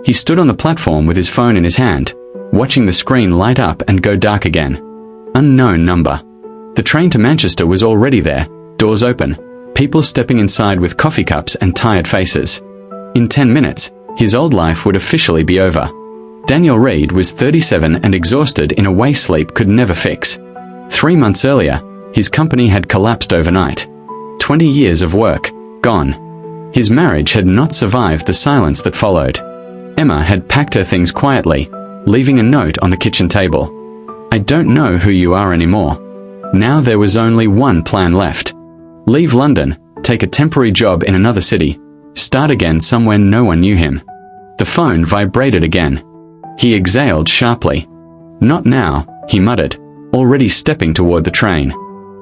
He stood on the platform with his phone in his hand, watching the screen light up and go dark again. Unknown number. The train to Manchester was already there, doors open, people stepping inside with coffee cups and tired faces. In 10 minutes, his old life would officially be over. Daniel Reed was 37 and exhausted in a way sleep could never fix. 3 months earlier, his company had collapsed overnight. 20 years of work, gone. His marriage had not survived the silence that followed. Emma had packed her things quietly, leaving a note on the kitchen table. "I don't know who you are anymore." Now there was only one plan left. Leave London, take a temporary job in another city, start again somewhere no one knew him. The phone vibrated again. He exhaled sharply. "Not now," he muttered, already stepping toward the train.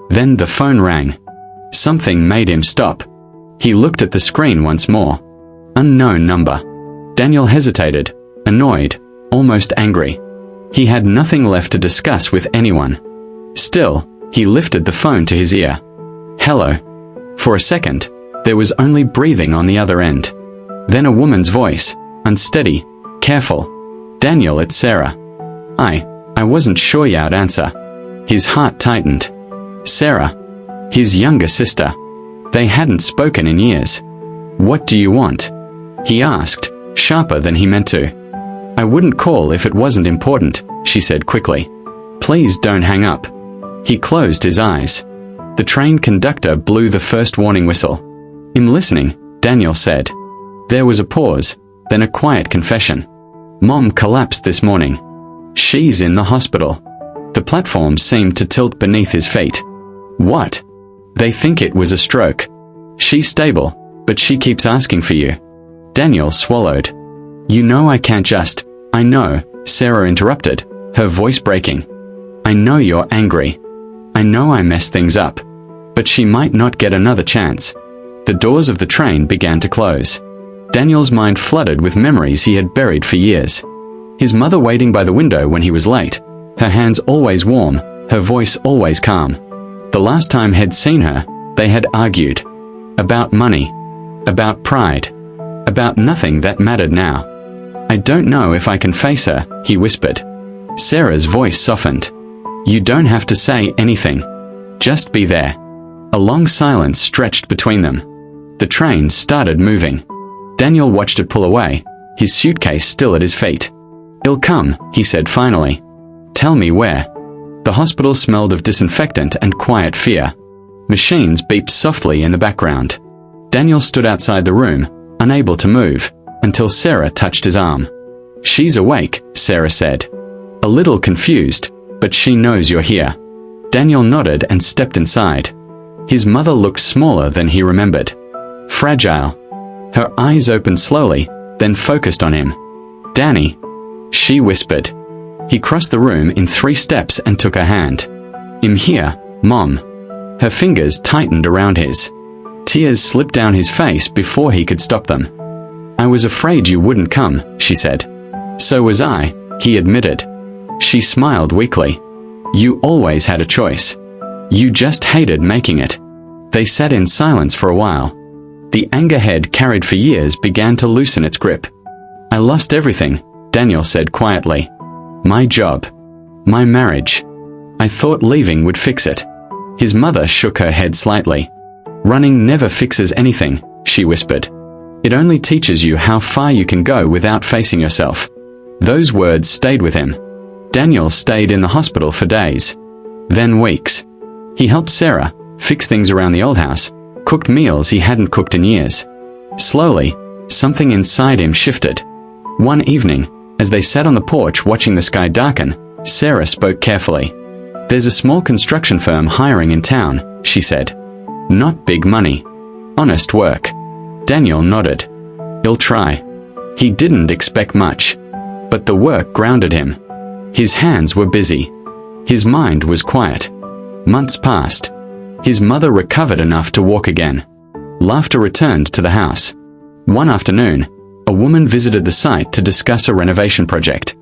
Then the phone rang. Something made him stop. He looked at the screen once more. Unknown number. Daniel hesitated, annoyed, almost angry. He had nothing left to discuss with anyone. Still, he lifted the phone to his ear. "Hello." For a second, there was only breathing on the other end. Then a woman's voice, unsteady, careful. "Daniel, it's Sarah." I wasn't sure you'd answer." His heart tightened. Sarah. His younger sister. They hadn't spoken in years. "What do you want?" he asked, sharper than he meant to. "I wouldn't call if it wasn't important," she said quickly. "Please don't hang up." He closed his eyes. The train conductor blew the first warning whistle. "I'm listening," Daniel said. There was a pause, then a quiet confession. "Mom collapsed this morning. She's in the hospital." The platform seemed to tilt beneath his feet. "What?" "They think it was a stroke. She's stable, but she keeps asking for you." Daniel swallowed. "You know I can't just—" "I know," Sarah interrupted, her voice breaking. "I know you're angry. I know I messed things up. But she might not get another chance." The doors of the train began to close. Daniel's mind flooded with memories he had buried for years. His mother waiting by the window when he was late, her hands always warm, her voice always calm. The last time he'd seen her, they had argued. About money. About pride. About nothing that mattered now. "I don't know if I can face her," he whispered. Sarah's voice softened. "You don't have to say anything. Just be there." A long silence stretched between them. The train started moving. Daniel watched it pull away, his suitcase still at his feet. "It'll come," he said finally. "Tell me where." The hospital smelled of disinfectant and quiet fear. Machines beeped softly in the background. Daniel stood outside the room, unable to move, until Sarah touched his arm. "She's awake," Sarah said. "A little confused, but she knows you're here." Daniel nodded and stepped inside. His mother looked smaller than he remembered. Fragile. Her eyes opened slowly, then focused on him. "Danny," she whispered. He crossed the room in 3 steps and took her hand. "I'm here, Mom." Her fingers tightened around his. Tears slipped down his face before he could stop them. "I was afraid you wouldn't come," she said. "So was I," he admitted. She smiled weakly. "You always had a choice. You just hated making it." They sat in silence for a while. The anger head carried for years began to loosen its grip. "I lost everything," Daniel said quietly. "My job. My marriage. I thought leaving would fix it." His mother shook her head slightly. "Running never fixes anything," she whispered. "It only teaches you how far you can go without facing yourself." Those words stayed with him. Daniel stayed in the hospital for days. Then weeks. He helped Sarah fix things around the old house, cooked meals he hadn't cooked in years. Slowly, something inside him shifted. One evening, as they sat on the porch watching the sky darken, Sarah spoke carefully. "There's a small construction firm hiring in town," she said. "Not big money. Honest work." Daniel nodded. "He'll try." He didn't expect much. But the work grounded him. His hands were busy. His mind was quiet. Months passed. His mother recovered enough to walk again. Laughter returned to the house. One afternoon, a woman visited the site to discuss a renovation project.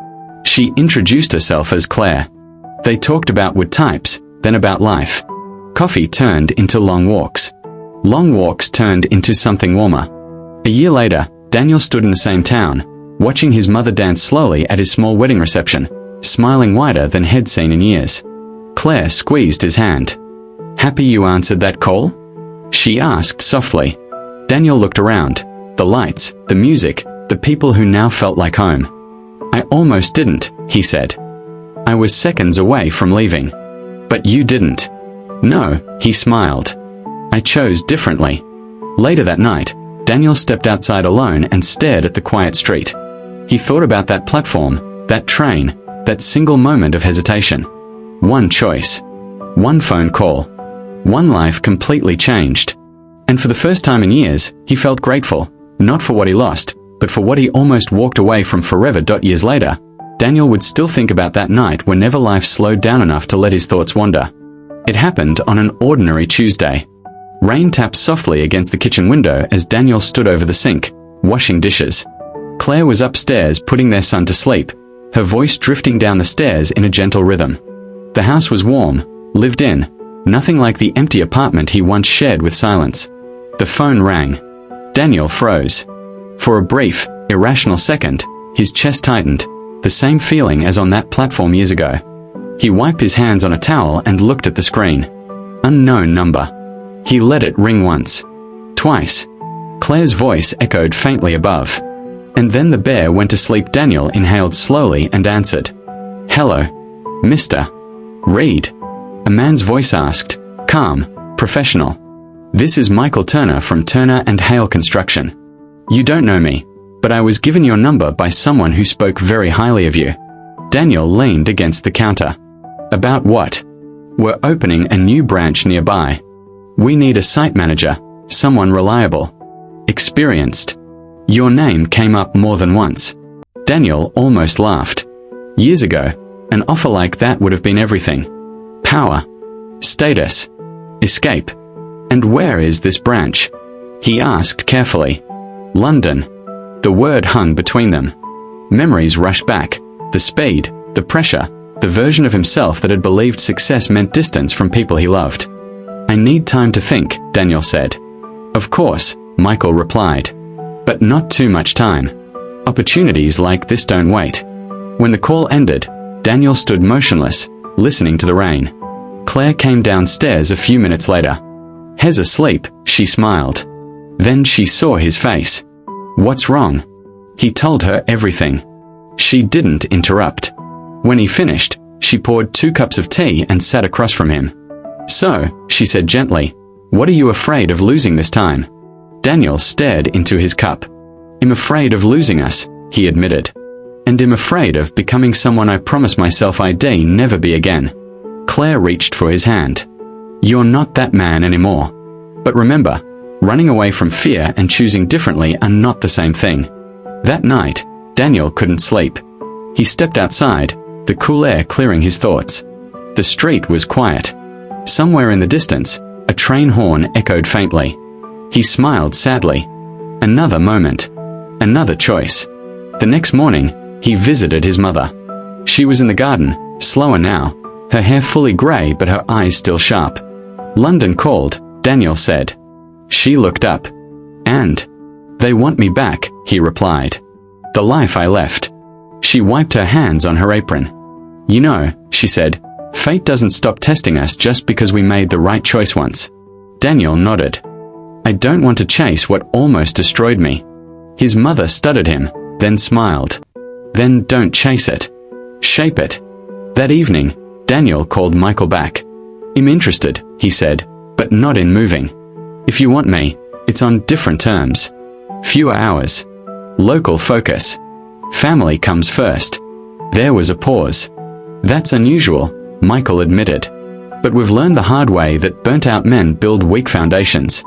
She introduced herself as Claire. They talked about wood types, then about life. Coffee turned into long walks. Long walks turned into something warmer. A year later, Daniel stood in the same town, watching his mother dance slowly at his small wedding reception, smiling wider than he'd seen in years. Claire squeezed his hand. "Happy you answered that call?" she asked softly. Daniel looked around. The lights, the music, the people who now felt like home. "I almost didn't," he said. "I was seconds away from leaving." "But you didn't." "No," he smiled. "I chose differently." Later that night, Daniel stepped outside alone and stared at the quiet street. He thought about that platform, that train, that single moment of hesitation. One choice. One phone call. One life completely changed. And for the first time in years, he felt grateful, not for what he lost, but for what he almost walked away from forever. Years later, Daniel would still think about that night whenever life slowed down enough to let his thoughts wander. It happened on an ordinary Tuesday. Rain tapped softly against the kitchen window as Daniel stood over the sink, washing dishes. Claire was upstairs putting their son to sleep, her voice drifting down the stairs in a gentle rhythm. The house was warm, lived in, nothing like the empty apartment he once shared with silence. The phone rang. Daniel froze. For a brief, irrational second, his chest tightened, the same feeling as on that platform years ago. He wiped his hands on a towel and looked at the screen. Unknown number. He let it ring once. Twice. Claire's voice echoed faintly above. And then the bear went to sleep. Daniel inhaled slowly and answered. "Hello, Mr. Reed?" A man's voice asked, calm, professional. "This is Michael Turner from Turner and Hale Construction. You don't know me, but I was given your number by someone who spoke very highly of you." Daniel leaned against the counter. "About what?" "We're opening a new branch nearby. We need a site manager, someone reliable, experienced. Your name came up more than once." Daniel almost laughed. Years ago, an offer like that would have been everything. Power, status, escape. "And where is this branch?" he asked carefully. "London." The word hung between them. Memories rushed back, the speed, the pressure, the version of himself that had believed success meant distance from people he loved. "I need time to think," Daniel said. "Of course," Michael replied. "But not too much time. Opportunities like this don't wait." When the call ended, Daniel stood motionless, listening to the rain. Claire came downstairs a few minutes later. "He's asleep," she smiled. Then she saw his face. "What's wrong?" He told her everything. She didn't interrupt. When he finished, she poured 2 cups of tea and sat across from him. "So," she said gently, "what are you afraid of losing this time?" Daniel stared into his cup. "I'm afraid of losing us," he admitted. "And I'm afraid of becoming someone I promised myself I'd never be again." Claire reached for his hand. "You're not that man anymore. But remember, running away from fear and choosing differently are not the same thing." That night, Daniel couldn't sleep. He stepped outside, the cool air clearing his thoughts. The street was quiet. Somewhere in the distance, a train horn echoed faintly. He smiled sadly. Another moment. Another choice. The next morning, he visited his mother. She was in the garden, slower now, her hair fully grey but her eyes still sharp. "London called," Daniel said. She looked up. "And they want me back," he replied. "The life I left." She wiped her hands on her apron. "You know," she said, "fate doesn't stop testing us just because we made the right choice once." Daniel nodded. "I don't want to chase what almost destroyed me." His mother stuttered him, then smiled. "Then don't chase it. Shape it." That evening, Daniel called Michael back. "I'm interested," he said, "but not in moving. If you want me, it's on different terms. Fewer hours. Local focus. Family comes first." There was a pause. "That's unusual," Michael admitted. "But we've learned the hard way that burnt-out men build weak foundations."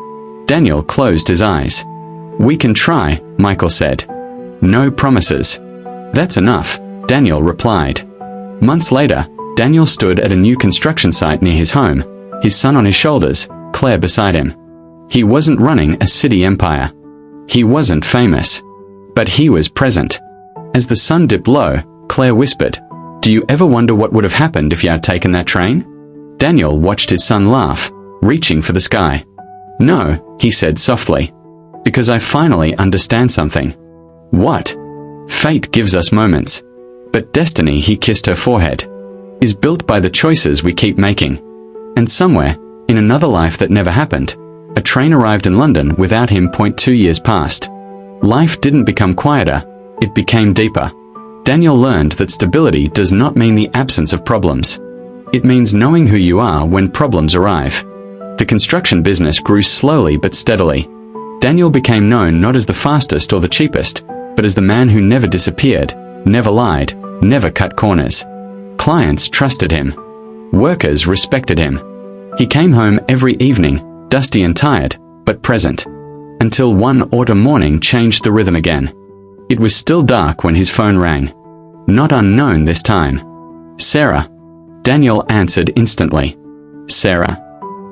Daniel closed his eyes. "We can try," Michael said. "No promises." "That's enough," Daniel replied. Months later, Daniel stood at a new construction site near his home, his son on his shoulders, Claire beside him. He wasn't running a city empire. He wasn't famous. But he was present. As the sun dipped low, Claire whispered, "Do you ever wonder what would have happened if you had taken that train?" Daniel watched his son laugh, reaching for the sky. "No," he said softly. "Because I finally understand something." "What?" Fate gives us moments. But destiny, he kissed her forehead, is built by the choices we keep making. And somewhere, in another life that never happened, a train arrived in London without him. 2 years passed. Life didn't become quieter, it became deeper. Daniel learned that stability does not mean the absence of problems. It means knowing who you are when problems arrive. The construction business grew slowly but steadily. Daniel became known not as the fastest or the cheapest, but as the man who never disappeared, never lied, never cut corners. Clients trusted him. Workers respected him. He came home every evening, dusty and tired, but present. Until one autumn morning changed the rhythm again. It was still dark when his phone rang. Not unknown this time. Sarah. Daniel answered instantly. Sarah.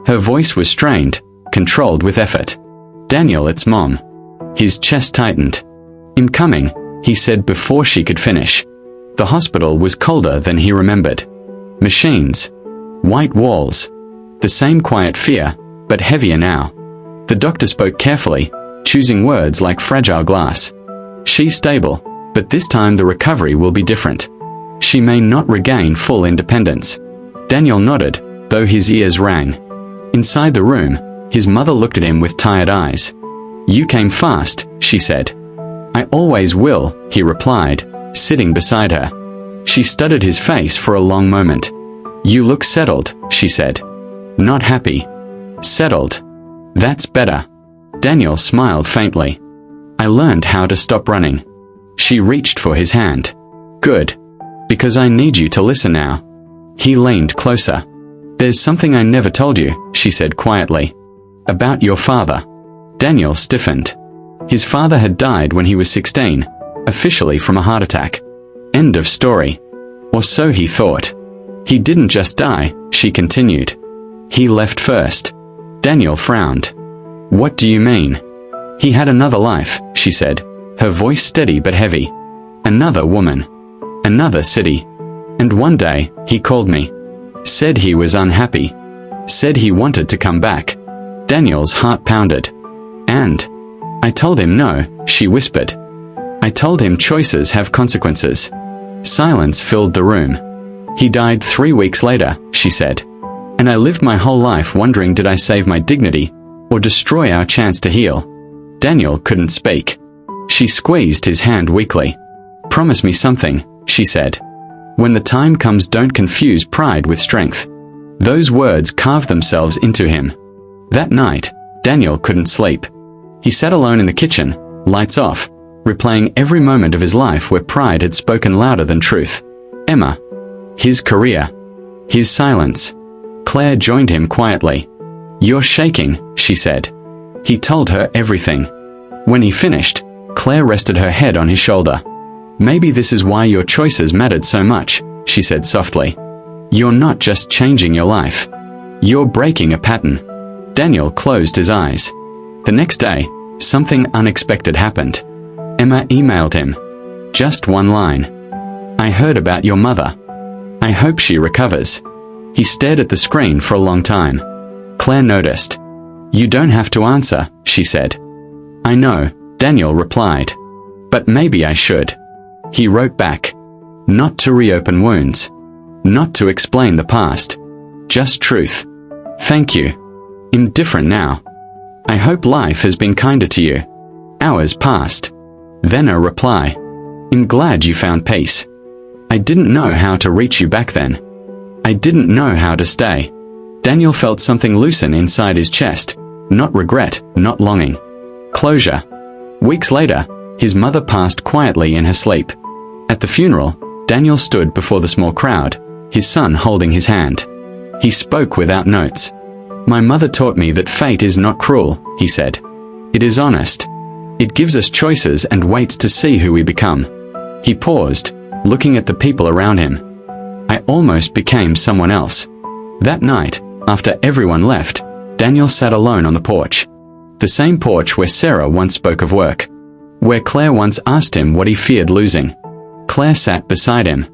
Her voice was strained, controlled with effort. Daniel, it's Mom. His chest tightened. I'm coming, he said before she could finish. The hospital was colder than he remembered. Machines. White walls. The same quiet fear, but heavier now. The doctor spoke carefully, choosing words like fragile glass. She's stable, but this time the recovery will be different. She may not regain full independence. Daniel nodded, though his ears rang. Inside the room, his mother looked at him with tired eyes. You came fast, she said. I always will, he replied, sitting beside her. She studied his face for a long moment. You look settled, she said. Not happy. Settled. That's better. Daniel smiled faintly. I learned how to stop running. She reached for his hand. Good. Because I need you to listen now. He leaned closer. There's something I never told you, she said quietly. About your father. Daniel stiffened. His father had died when he was 16, officially from a heart attack. End of story. Or so he thought. He didn't just die, she continued. He left first. Daniel frowned. What do you mean? He had another life, she said, her voice steady but heavy. Another woman. Another city. And one day, he called me. Said he was unhappy. Said he wanted to come back. Daniel's heart pounded. And I told him no, she whispered. I told him choices have consequences. Silence filled the room. He died 3 weeks later, she said. And I lived my whole life wondering, did I save my dignity or destroy our chance to heal? Daniel couldn't speak. She squeezed his hand weakly. Promise me something, she said. When the time comes, don't confuse pride with strength. Those words carved themselves into him. That night, Daniel couldn't sleep. He sat alone in the kitchen, lights off, replaying every moment of his life where pride had spoken louder than truth. Emma. His career. His silence. Claire joined him quietly. You're shaking, she said. He told her everything. When he finished, Claire rested her head on his shoulder. Maybe this is why your choices mattered so much, she said softly. You're not just changing your life. You're breaking a pattern. Daniel closed his eyes. The next day, something unexpected happened. Emma emailed him. Just one line. I heard about your mother. I hope she recovers. He stared at the screen for a long time. Claire noticed. You don't have to answer, she said. I know, Daniel replied. But maybe I should. He wrote back. Not to reopen wounds. Not to explain the past. Just truth. Thank you. I'm different now. I hope life has been kinder to you. Hours passed. Then a reply. I'm glad you found peace. I didn't know how to reach you back then. I didn't know how to stay. Daniel felt something loosen inside his chest. Not regret, not longing. Closure. Weeks later, his mother passed quietly in her sleep. At the funeral, Daniel stood before the small crowd, his son holding his hand. He spoke without notes. My mother taught me that fate is not cruel, he said. It is honest. It gives us choices and waits to see who we become. He paused, looking at the people around him. I almost became someone else. That night, after everyone left, Daniel sat alone on the porch. The same porch where Sarah once spoke of work. Where Claire once asked him what he feared losing. Claire sat beside him.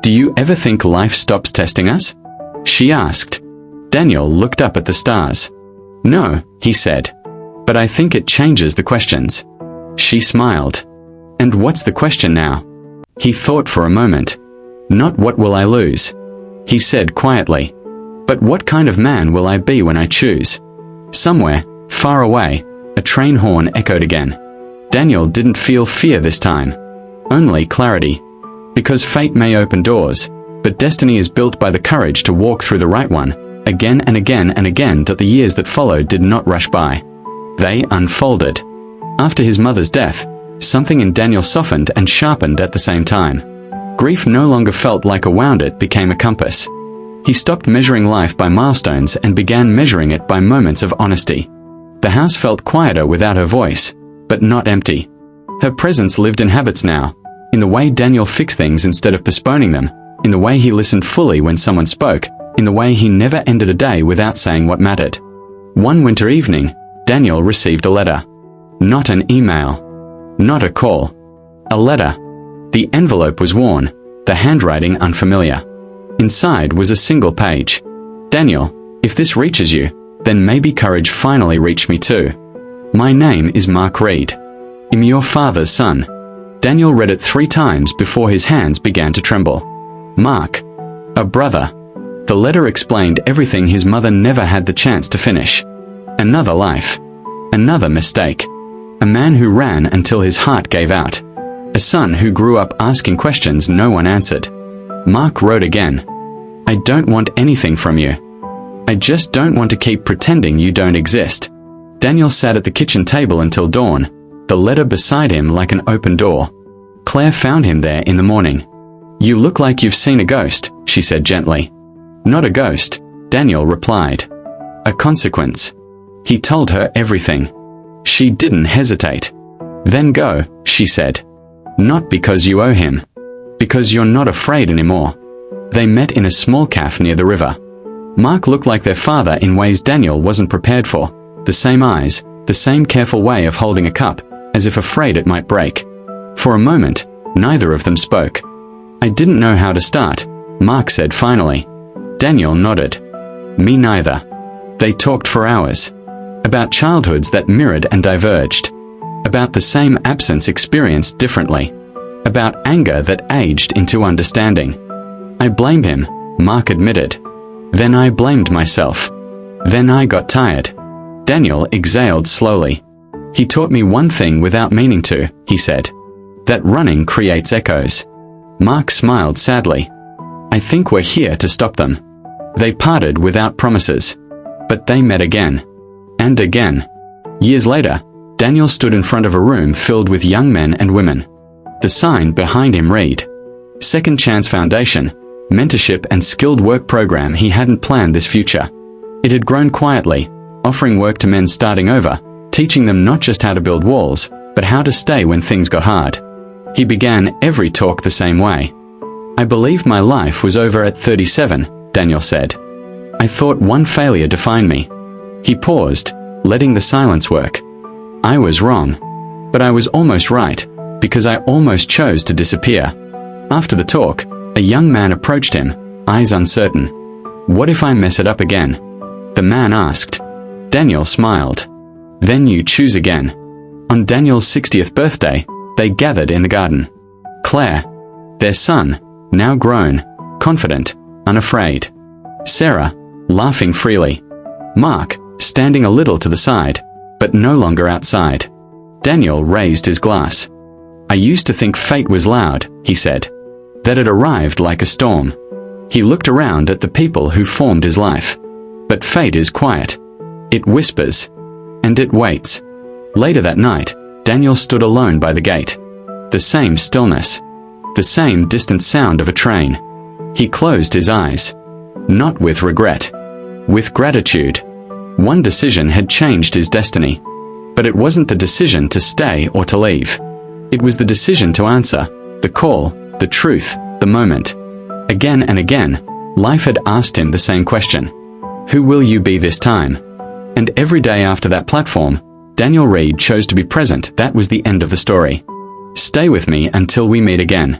Do you ever think life stops testing us? She asked. Daniel looked up at the stars. No, he said. But I think it changes the questions. She smiled. And what's the question now? He thought for a moment. Not what will I lose? He said quietly. But what kind of man will I be when I choose? Somewhere, far away, a train horn echoed again. Daniel didn't feel fear this time. Only clarity. Because fate may open doors, but destiny is built by the courage to walk through the right one, again and again and again. The years that followed did not rush by. They unfolded. After his mother's death, something in Daniel softened and sharpened at the same time. Grief no longer felt like a wound, it became a compass. He stopped measuring life by milestones and began measuring it by moments of honesty. The house felt quieter without her voice, but not empty. Her presence lived in habits now, in the way Daniel fixed things instead of postponing them, in the way he listened fully when someone spoke, in the way he never ended a day without saying what mattered. One winter evening, Daniel received a letter. Not an email. Not a call. A letter. The envelope was worn, the handwriting unfamiliar. Inside was a single page. Daniel, if this reaches you, then maybe courage finally reached me too. My name is Mark Reed. I'm your father's son. Daniel read it 3 times before his hands began to tremble. Mark. A brother. The letter explained everything his mother never had the chance to finish. Another life. Another mistake. A man who ran until his heart gave out. A son who grew up asking questions no one answered. Mark wrote again. I don't want anything from you. I just don't want to keep pretending you don't exist. Daniel sat at the kitchen table until dawn, the letter beside him like an open door. Claire found him there in the morning. You look like you've seen a ghost, she said gently. Not a ghost, Daniel replied. A consequence. He told her everything. She didn't hesitate. Then go, she said. Not because you owe him. Because you're not afraid anymore. They met in a small cafe near the river. Mark looked like their father in ways Daniel wasn't prepared for. The same eyes, the same careful way of holding a cup, as if afraid it might break. For a moment, neither of them spoke. I didn't know how to start, Mark said finally. Daniel nodded. Me neither. They talked for hours. About childhoods that mirrored and diverged. About the same absence experienced differently. About anger that aged into understanding. I blamed him, Mark admitted. Then I blamed myself. Then I got tired. Daniel exhaled slowly. He taught me one thing without meaning to, he said. That running creates echoes. Mark smiled sadly. I think we're here to stop them. They parted without promises. But they met again. And again. Years later, Daniel stood in front of a room filled with young men and women. The sign behind him read, Second Chance Foundation, mentorship and skilled work program. He hadn't planned this future. It had grown quietly, offering work to men starting over, teaching them not just how to build walls, but how to stay when things got hard. He began every talk the same way. I believed my life was over at 37, Daniel said. I thought one failure defined me. He paused, letting the silence work. I was wrong. But I was almost right, because I almost chose to disappear. After the talk, a young man approached him, eyes uncertain. What if I mess it up again? The man asked. Daniel smiled. Then you choose again. On Daniel's 60th birthday, they gathered in the garden. Claire, their son, now grown, confident, unafraid. Sarah, laughing freely. Mark, standing a little to the side, but no longer outside. Daniel raised his glass. I used to think fate was loud, he said. That it arrived like a storm. He looked around at the people who formed his life. But fate is quiet. It whispers. And it waits. Later that night, Daniel stood alone by the gate. The same stillness. The same distant sound of a train. He closed his eyes. Not with regret. With gratitude. One decision had changed his destiny. But it wasn't the decision to stay or to leave. It was the decision to answer, the call, the truth, the moment. Again and again, life had asked him the same question. Who will you be this time? And every day after that platform, Daniel Reed chose to be present. That was the end of the story. Stay with me until we meet again.